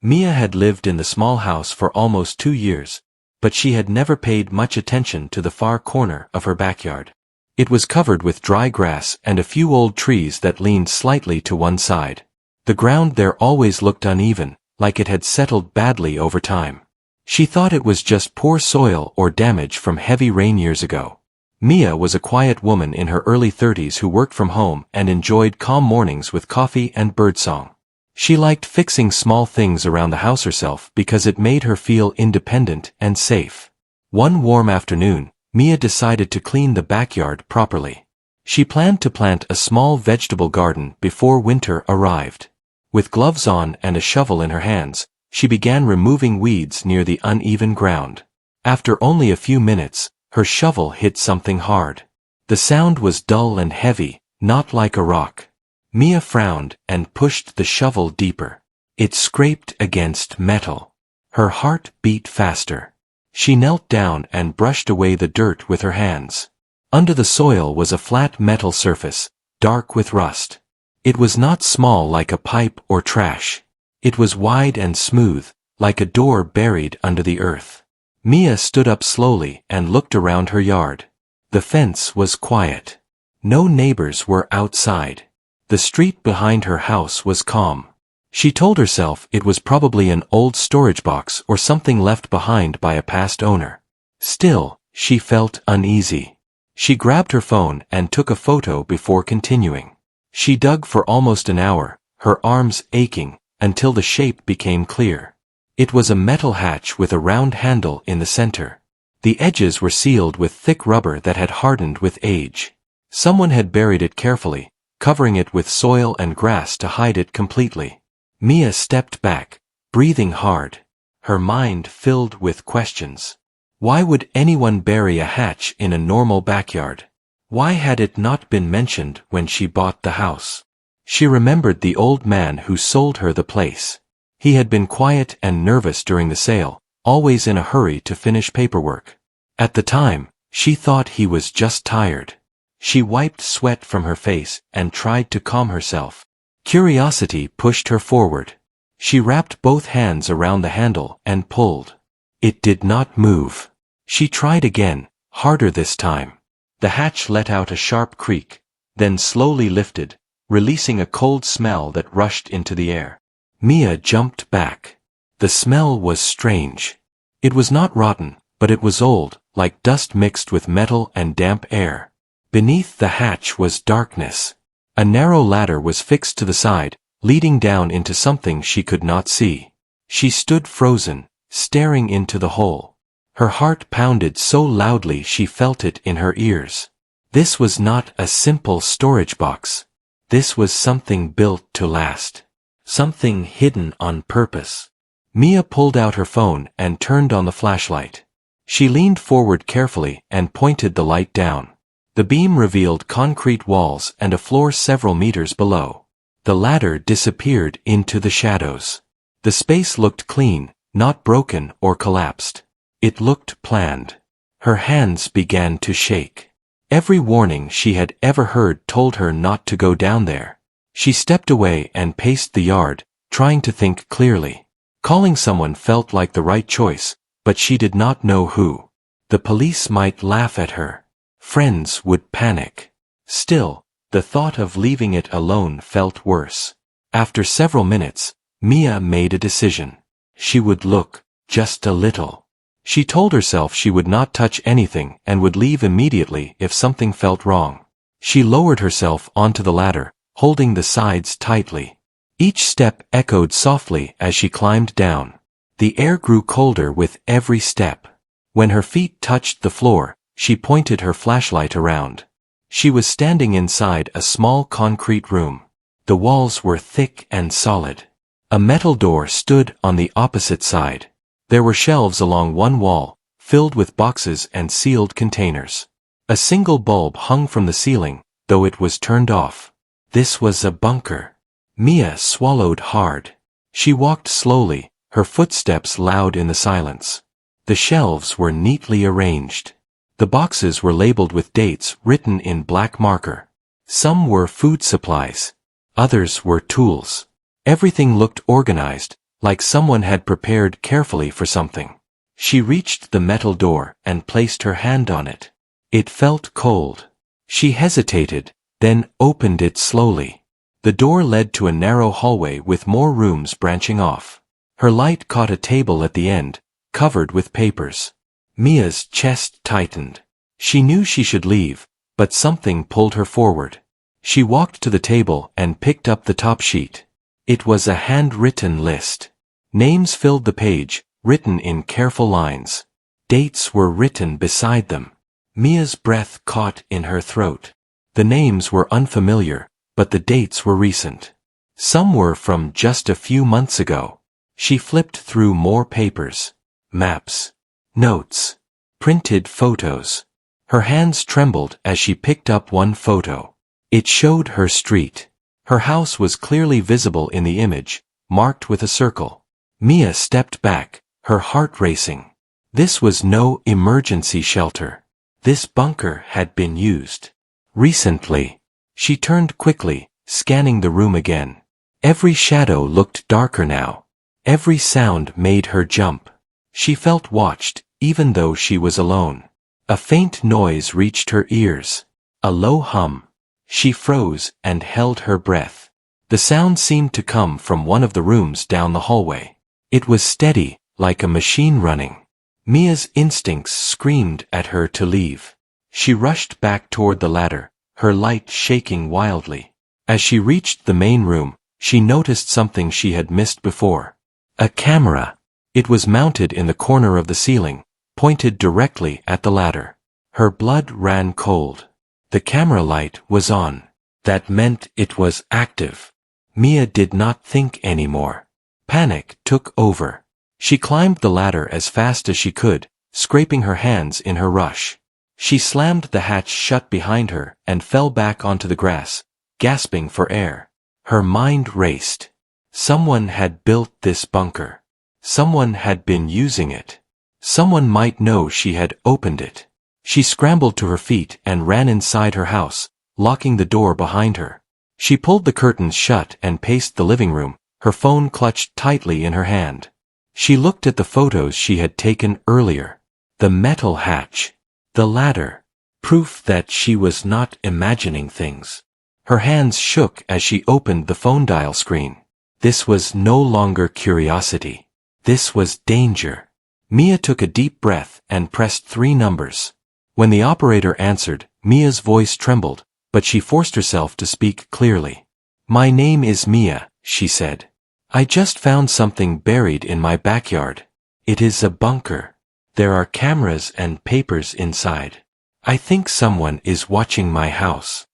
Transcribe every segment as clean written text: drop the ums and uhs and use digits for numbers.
Mia had lived in the small house for almost 2 years, but she had never paid much attention to the far corner of her backyard. It was covered with dry grass and a few old trees that leaned slightly to one side. The ground there always looked uneven, like it had settled badly over time. She thought it was just poor soil or damage from heavy rain years ago. Mia was a quiet woman in her early 30s who worked from home and enjoyed calm mornings with coffee and birdsong. She liked fixing small things around the house herself because it made her feel independent and safe. One warm afternoon, Mia decided to clean the backyard properly. She planned to plant a small vegetable garden before winter arrived. With gloves on and a shovel in her hands, she began removing weeds near the uneven ground. After only a few minutes, her shovel hit something hard. The sound was dull and heavy, not like a rock. Mia frowned and pushed the shovel deeper. It scraped against metal. Her heart beat faster. She knelt down and brushed away the dirt with her hands. Under the soil was a flat metal surface, dark with rust. It was not small like a pipe or trash. It was wide and smooth, like a door buried under the earth. Mia stood up slowly and looked around her yard. The fence was quiet. No neighbors were outside. The street behind her house was calm. She told herself it was probably an old storage box or something left behind by a past owner. Still, she felt uneasy. She grabbed her phone and took a photo before continuing. She dug for almost an hour, her arms aching, until the shape became clear. It was a metal hatch with a round handle in the center. The edges were sealed with thick rubber that had hardened with age. Someone had buried it carefully, covering it with soil and grass to hide it completely. Mia stepped back, breathing hard. Her mind filled with questions. Why would anyone bury a hatch in a normal backyard? Why had it not been mentioned when she bought the house? She remembered the old man who sold her the place. He had been quiet and nervous during the sale, always in a hurry to finish paperwork. At the time, she thought he was just tired. She wiped sweat from her face and tried to calm herself. Curiosity pushed her forward. She wrapped both hands around the handle and pulled. It did not move. She tried again, harder this time. The hatch let out a sharp creak, then slowly lifted, releasing a cold smell that rushed into the air. Mia jumped back. The smell was strange. It was not rotten, but it was old, like dust mixed with metal and damp air. Beneath the hatch was darkness. A narrow ladder was fixed to the side, leading down into something she could not see. She stood frozen, staring into the hole. Her heart pounded so loudly she felt it in her ears. This was not a simple storage box. This was something built to last. Something hidden on purpose. Mia pulled out her phone and turned on the flashlight. She leaned forward carefully and pointed the light down. The beam revealed concrete walls and a floor several meters below. The ladder disappeared into the shadows. The space looked clean, not broken or collapsed. It looked planned. Her hands began to shake. Every warning she had ever heard told her not to go down there. She stepped away and paced the yard, trying to think clearly. Calling someone felt like the right choice, but she did not know who. The police might laugh at her. Friends would panic. Still, the thought of leaving it alone felt worse. After several minutes, Mia made a decision. She would look, just a little. She told herself she would not touch anything and would leave immediately if something felt wrong. She lowered herself onto the ladder, holding the sides tightly. Each step echoed softly as she climbed down. The air grew colder with every step. When her feet touched the floor, she pointed her flashlight around. She was standing inside a small concrete room. The walls were thick and solid. A metal door stood on the opposite side. There were shelves along one wall, filled with boxes and sealed containers. A single bulb hung from the ceiling, though it was turned off. This was a bunker. Mia swallowed hard. She walked slowly, her footsteps loud in the silence. The shelves were neatly arranged. The boxes were labeled with dates written in black marker. Some were food supplies. Others were tools. Everything looked organized, like someone had prepared carefully for something. She reached the metal door and placed her hand on it. It felt cold. She hesitated, then opened it slowly. The door led to a narrow hallway with more rooms branching off. Her light caught a table at the end, covered with papers. Mia's chest tightened. She knew she should leave, but something pulled her forward. She walked to the table and picked up the top sheet. It was a handwritten list. Names filled the page, written in careful lines. Dates were written beside them. Mia's breath caught in her throat. The names were unfamiliar, but the dates were recent. Some were from just a few months ago. She flipped through more papers. Maps. Notes. Printed photos. Her hands trembled as she picked up one photo. It showed her street. Her house was clearly visible in the image, marked with a circle. Mia stepped back, her heart racing. This was no emergency shelter. This bunker had been used. Recently. She turned quickly, scanning the room again. Every shadow looked darker now. Every sound made her jump. She felt watched, even though she was alone. A faint noise reached her ears. A low hum. She froze and held her breath. The sound seemed to come from one of the rooms down the hallway. It was steady, like a machine running. Mia's instincts screamed at her to leave. She rushed back toward the ladder, her light shaking wildly. As she reached the main room, she noticed something she had missed before. A camera. It was mounted in the corner of the ceiling, pointed directly at the ladder. Her blood ran cold. The camera light was on. That meant it was active. Mia did not think anymore. Panic took over. She climbed the ladder as fast as she could, scraping her hands in her rush. She slammed the hatch shut behind her and fell back onto the grass, gasping for air. Her mind raced. Someone had built this bunker. Someone had been using it. Someone might know she had opened it. She scrambled to her feet and ran inside her house, locking the door behind her. She pulled the curtains shut and paced the living room, her phone clutched tightly in her hand. She looked at the photos she had taken earlier. The metal hatch. The ladder. Proof that she was not imagining things. Her hands shook as she opened the phone dial screen. This was no longer curiosity. This was danger. Mia took a deep breath and pressed 3 numbers. When the operator answered, Mia's voice trembled, but she forced herself to speak clearly. "My name is Mia," she said. "I just found something buried in my backyard. It is a bunker. There are cameras and papers inside. I think someone is watching my house."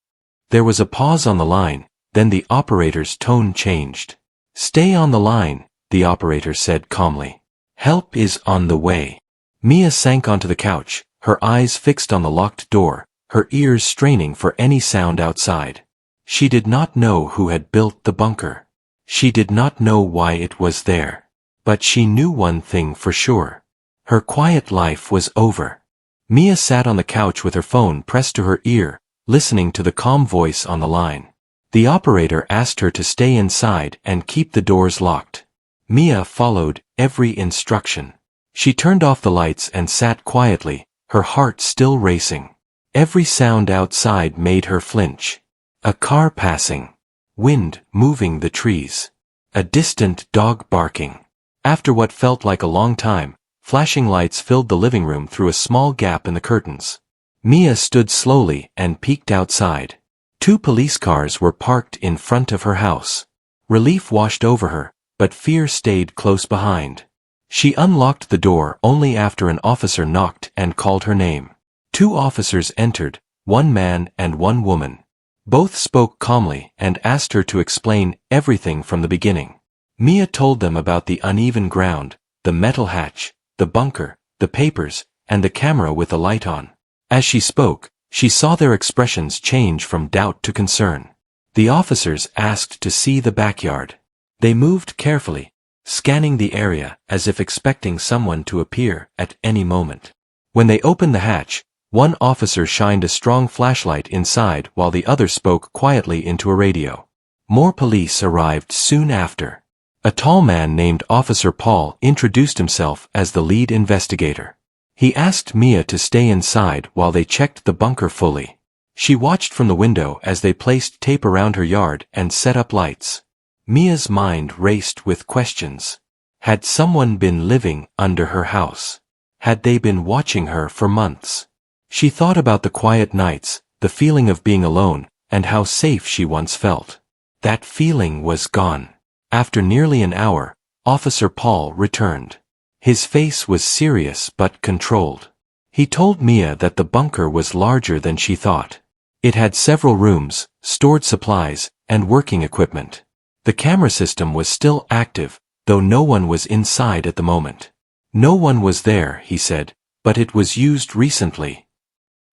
There was a pause on the line, then the operator's tone changed. "Stay on the line," the operator said calmly. "Help is on the way." Mia sank onto the couch, her eyes fixed on the locked door, her ears straining for any sound outside. She did not know who had built the bunker. She did not know why it was there. But she knew one thing for sure. Her quiet life was over. Mia sat on the couch with her phone pressed to her ear, listening to the calm voice on the line. The operator asked her to stay inside and keep the doors locked. Mia followed every instruction. She turned off the lights and sat quietly, her heart still racing. Every sound outside made her flinch. A car passing. Wind moving the trees. A distant dog barking. After what felt like a long time, flashing lights filled the living room through a small gap in the curtains. Mia stood slowly and peeked outside. 2 police cars were parked in front of her house. Relief washed over her, but fear stayed close behind. She unlocked the door only after an officer knocked and called her name. 2 officers entered, 1 man and 1 woman. Both spoke calmly and asked her to explain everything from the beginning. Mia told them about the uneven ground, the metal hatch, the bunker, the papers, and the camera with the light on. As she spoke, she saw their expressions change from doubt to concern. The officers asked to see the backyard. They moved carefully, scanning the area as if expecting someone to appear at any moment. When they opened the hatch, 1 officer shined a strong flashlight inside while the other spoke quietly into a radio. More police arrived soon after. A tall man named Officer Paul introduced himself as the lead investigator. He asked Mia to stay inside while they checked the bunker fully. She watched from the window as they placed tape around her yard and set up lights. Mia's mind raced with questions. Had someone been living under her house? Had they been watching her for months? She thought about the quiet nights, the feeling of being alone, and how safe she once felt. That feeling was gone. After nearly an hour, Officer Paul returned. His face was serious but controlled. He told Mia that the bunker was larger than she thought. It had several rooms, stored supplies, and working equipment. The camera system was still active, though no one was inside at the moment. No one was there, he said, but it was used recently.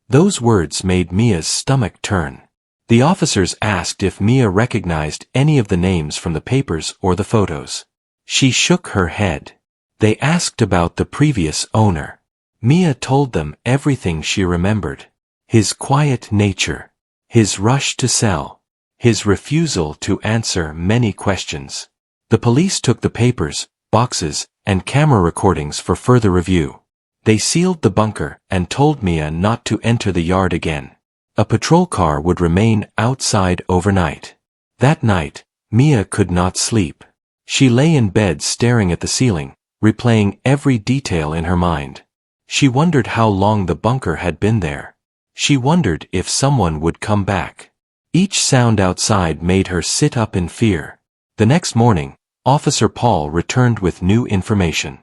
Those words made Mia's stomach turn. The officers asked if Mia recognized any of the names from the papers or the photos. She shook her head. They asked about the previous owner. Mia told them everything she remembered. His quiet nature. His rush to sell. His refusal to answer many questions. The police took the papers, boxes, and camera recordings for further review. They sealed the bunker and told Mia not to enter the yard again. A patrol car would remain outside overnight. That night, Mia could not sleep. She lay in bed staring at the ceiling, replaying every detail in her mind. She wondered how long the bunker had been there. She wondered if someone would come back. Each sound outside made her sit up in fear. The next morning, Officer Paul returned with new information.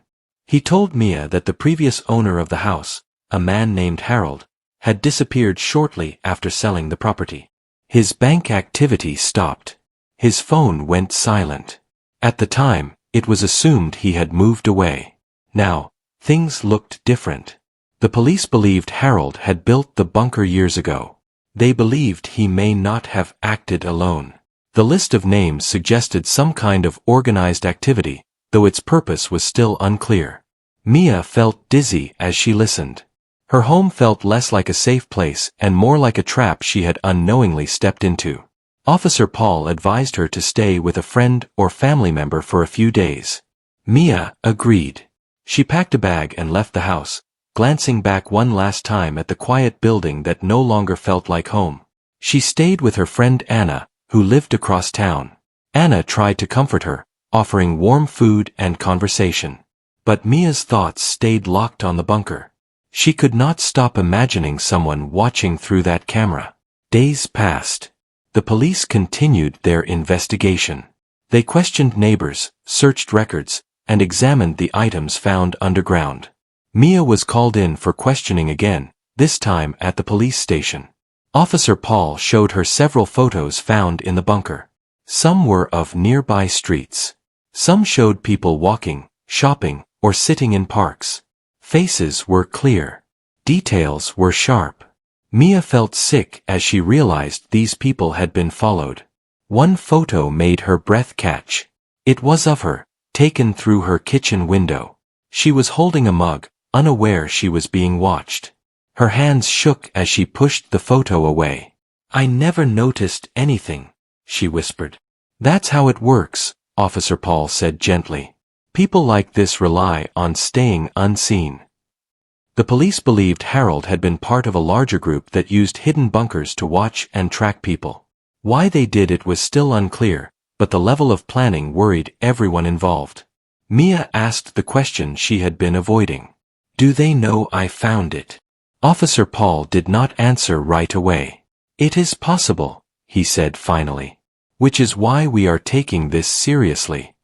He told Mia that the previous owner of the house, a man named Harold, had disappeared shortly after selling the property. His bank activity stopped. His phone went silent. At the time, it was assumed he had moved away. Now, things looked different. The police believed Harold had built the bunker years ago. They believed he may not have acted alone. The list of names suggested some kind of organized activity, though its purpose was still unclear. Mia felt dizzy as she listened. Her home felt less like a safe place and more like a trap she had unknowingly stepped into. Officer Paul advised her to stay with a friend or family member for a few days. Mia agreed. She packed a bag and left the house, glancing back one last time at the quiet building that no longer felt like home. She stayed with her friend Anna, who lived across town. Anna tried to comfort her, offering warm food and conversation. But Mia's thoughts stayed locked on the bunker. She could not stop imagining someone watching through that camera. Days passed. The police continued their investigation. They questioned neighbors, searched records, and examined the items found underground. Mia was called in for questioning again, this time at the police station. Officer Paul showed her several photos found in the bunker. Some were of nearby streets. Some showed people walking, shopping, or sitting in parks. Faces were clear. Details were sharp. Mia felt sick as she realized these people had been followed. One photo made her breath catch. It was of her, taken through her kitchen window. She was holding a mug, unaware she was being watched. Her hands shook as she pushed the photo away. "I never noticed anything," she whispered. "That's how it works," Officer Paul said gently. "People like this rely on staying unseen." The police believed Harold had been part of a larger group that used hidden bunkers to watch and track people. Why they did it was still unclear, but the level of planning worried everyone involved. Mia asked the question she had been avoiding. "Do they know I found it?" Officer Paul did not answer right away. "It is possible," he said finally. "Which is why we are taking this seriously."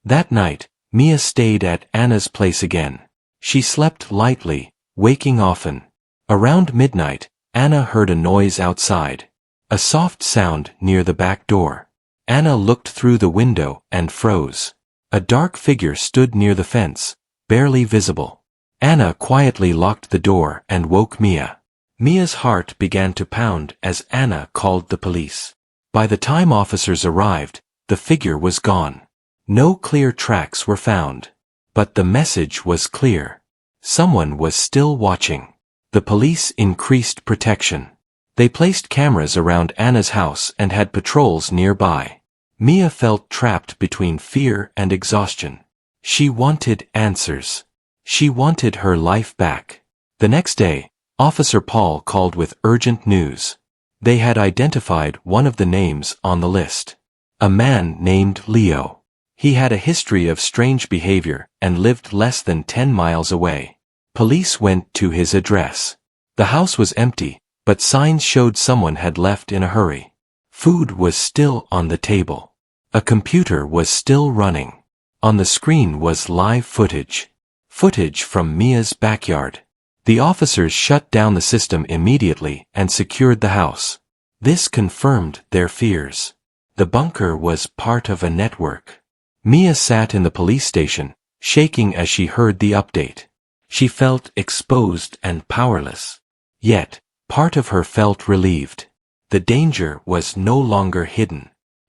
That night, Mia stayed at Anna's place again. She slept lightly, waking often. Around midnight, Anna heard a noise outside. A soft sound near the back door. Anna looked through the window and froze. A dark figure stood near the fence, barely visible. Anna quietly locked the door and woke Mia. Mia's heart began to pound as Anna called the police. By the time officers arrived, the figure was gone. No clear tracks were found. But the message was clear. Someone was still watching. The police increased protection. They placed cameras around Anna's house and had patrols nearby. Mia felt trapped between fear and exhaustion. She wanted answers. She wanted her life back. The next day, Officer Paul called with urgent news. They had identified one of the names on the list. A man named Leo. He had a history of strange behavior and lived less than 10 miles away. Police went to his address. The house was empty, but signs showed someone had left in a hurry. Food was still on the table. A computer was still running. On the screen was live footage. Footage from Mia's backyard. The officers shut down the system immediately and secured the house. This confirmed their fears. The bunker was part of a network. Mia sat in the police station, shaking as she heard the update. She felt exposed and powerless. Yet, part of her felt relieved. The danger was no longer hidden.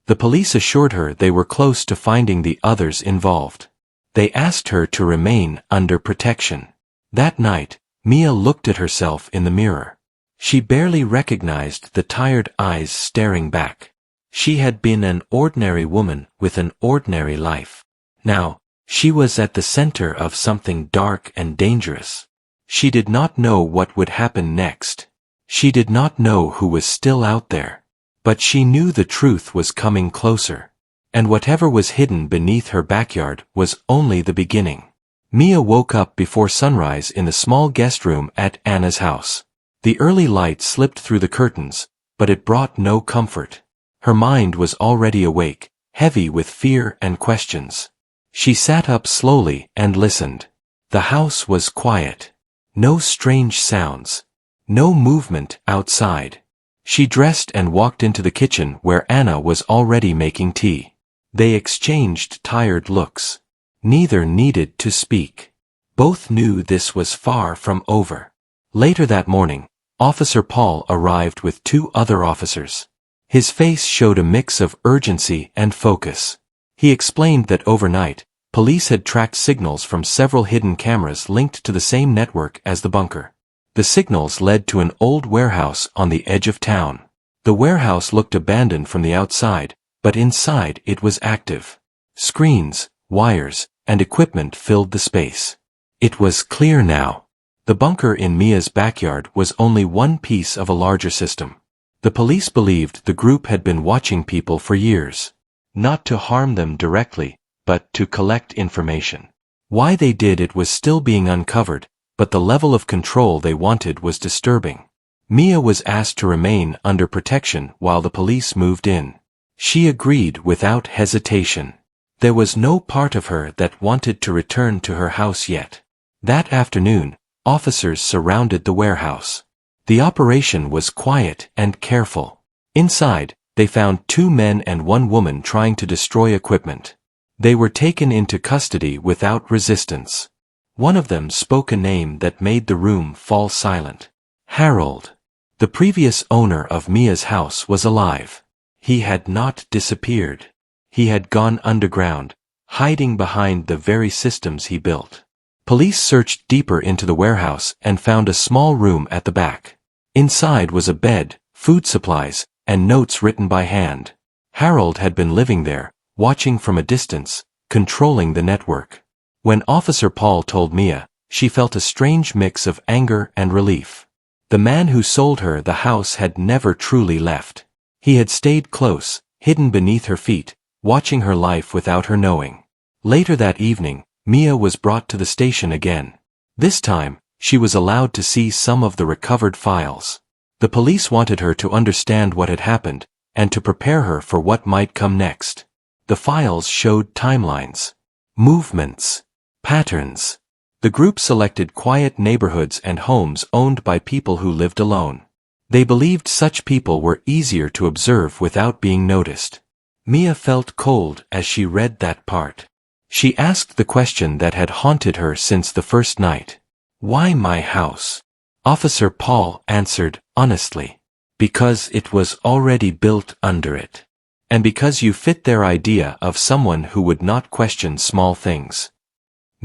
The police assured her they were close to finding the others involved. They asked her to remain under protection. That night, Mia looked at herself in the mirror. She barely recognized the tired eyes staring back. She had been an ordinary woman with an ordinary life. Now, she was at the center of something dark and dangerous. She did not know what would happen next. She did not know who was still out there. But she knew the truth was coming closer. And whatever was hidden beneath her backyard was only the beginning. Mia woke up before sunrise in the small guest room at Anna's house. The early light slipped through the curtains, but it brought no comfort. Her mind was already awake, heavy with fear and questions. She sat up slowly and listened. The house was quiet. No strange sounds. No movement outside. She dressed and walked into the kitchen where Anna was already making tea. They exchanged tired looks. Neither needed to speak. Both knew this was far from over. Later that morning, Officer Paul arrived with 2 other officers. His face showed a mix of urgency and focus. He explained that overnight, police had tracked signals from several hidden cameras linked to the same network as the bunker. The signals led to an old warehouse on the edge of town. The warehouse looked abandoned from the outside, but inside it was active. Screens, wires, and equipment filled the space. It was clear now. The bunker in Mia's backyard was only one piece of a larger system. The police believed the group had been watching people for years. Not to harm them directly, but to collect information. Why they did it was still being uncovered, but the level of control they wanted was disturbing. Mia was asked to remain under protection while the police moved in. She agreed without hesitation. There was no part of her that wanted to return to her house yet. That afternoon, officers surrounded the warehouse. The operation was quiet and careful. Inside, they found 2 men and 1 woman trying to destroy equipment. They were taken into custody without resistance. One of them spoke a name that made the room fall silent. Harold. The previous owner of Mia's house was alive. He had not disappeared. He had gone underground, hiding behind the very systems he built. Police searched deeper into the warehouse and found a small room at the back. Inside was a bed, food supplies, and notes written by hand. Harold had been living there, watching from a distance, controlling the network. When Officer Paul told Mia, she felt a strange mix of anger and relief. The man who sold her the house had never truly left. He had stayed close, hidden beneath her feet, watching her life without her knowing. Later that evening, Mia was brought to the station again. This time, she was allowed to see some of the recovered files. The police wanted her to understand what had happened, and to prepare her for what might come next. The files showed timelines, movements, patterns. The group selected quiet neighborhoods and homes owned by people who lived alone. They believed such people were easier to observe without being noticed. Mia felt cold as she read that part. She asked the question that had haunted her since the first night. Why my house? Officer Paul answered honestly. Because it was already built under it. And because you fit their idea of someone who would not question small things.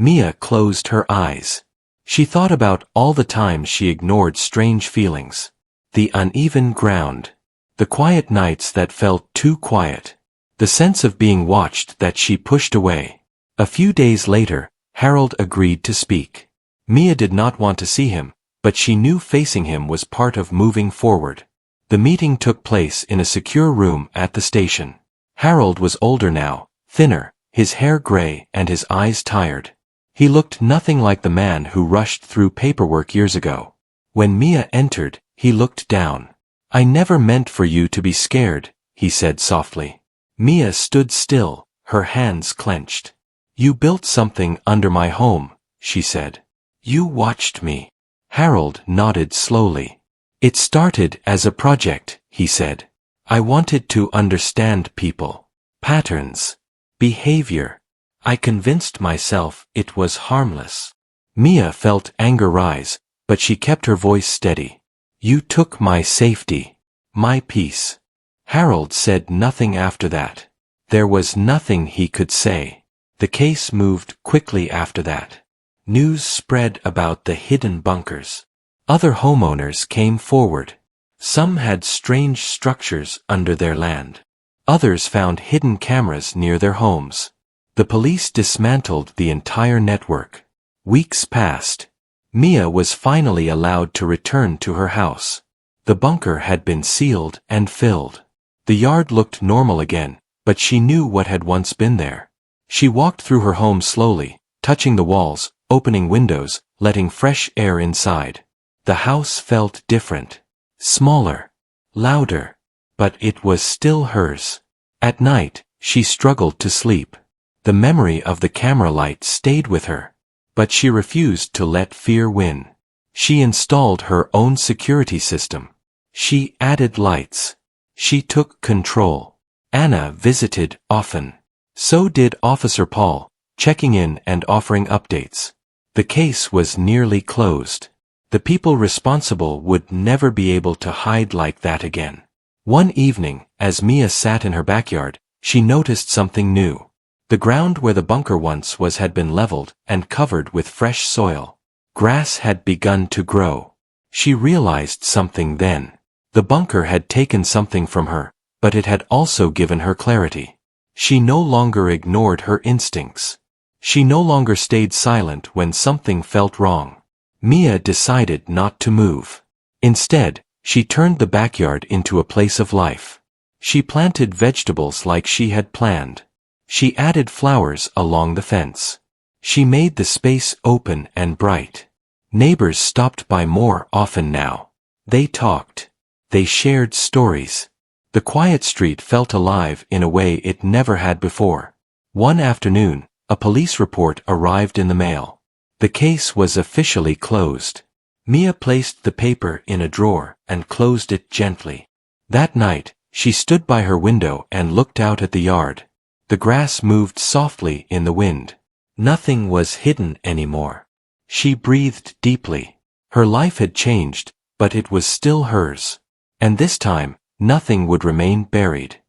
Mia closed her eyes. She thought about all the times she ignored strange feelings. The uneven ground. The quiet nights that felt too quiet. the sense of being watched that she pushed away. A few days later, Harold agreed to speak. Mia did not want to see him, but she knew facing him was part of moving forward. The meeting took place in a secure room at the station. Harold was older now, thinner, his hair gray and his eyes tired. He looked nothing like the man who rushed through paperwork years ago. When Mia entered, he looked down. "I never meant for you to be scared," he said softly. Mia stood still, her hands clenched. "You built something under my home," she said. "You watched me." Harold nodded slowly. "It started as a project," he said. "I wanted to understand people, patterns, behavior. I convinced myself it was harmless." Mia felt anger rise, but she kept her voice steady. "You took my safety, my peace." Harold said nothing after that. There was nothing he could say. The case moved quickly after that. News spread about the hidden bunkers. Other homeowners came forward. Some had strange structures under their land. Others found hidden cameras near their homes. The police dismantled the entire network. Weeks passed. Mia was finally allowed to return to her house. The bunker had been sealed and filled. The yard looked normal again, but she knew what had once been there. She walked through her home slowly, touching the walls, opening windows, letting fresh air inside. The house felt different. Smaller. Louder. But it was still hers. At night, she struggled to sleep. The memory of the camera light stayed with her. But she refused to let fear win. She installed her own security system. She added lights. She took control. Anna visited often. So did Officer Paul, checking in and offering updates. The case was nearly closed. The people responsible would never be able to hide like that again. One evening, as Mia sat in her backyard, she noticed something new. The ground where the bunker once was had been leveled and covered with fresh soil. Grass had begun to grow. She realized something then. The bunker had taken something from her, but it had also given her clarity. She no longer ignored her instincts. She no longer stayed silent when something felt wrong. Mia decided not to move. Instead, she turned the backyard into a place of life. She planted vegetables like she had planned. She added flowers along the fence. She made the space open and bright. Neighbors stopped by more often now. They talked. They shared stories. The quiet street felt alive in a way it never had before. One afternoon, a police report arrived in the mail. The case was officially closed. Mia placed the paper in a drawer and closed it gently. That night, she stood by her window and looked out at the yard. The grass moved softly in the wind. Nothing was hidden anymore. She breathed deeply. Her life had changed, but it was still hers. And this time, nothing would remain buried.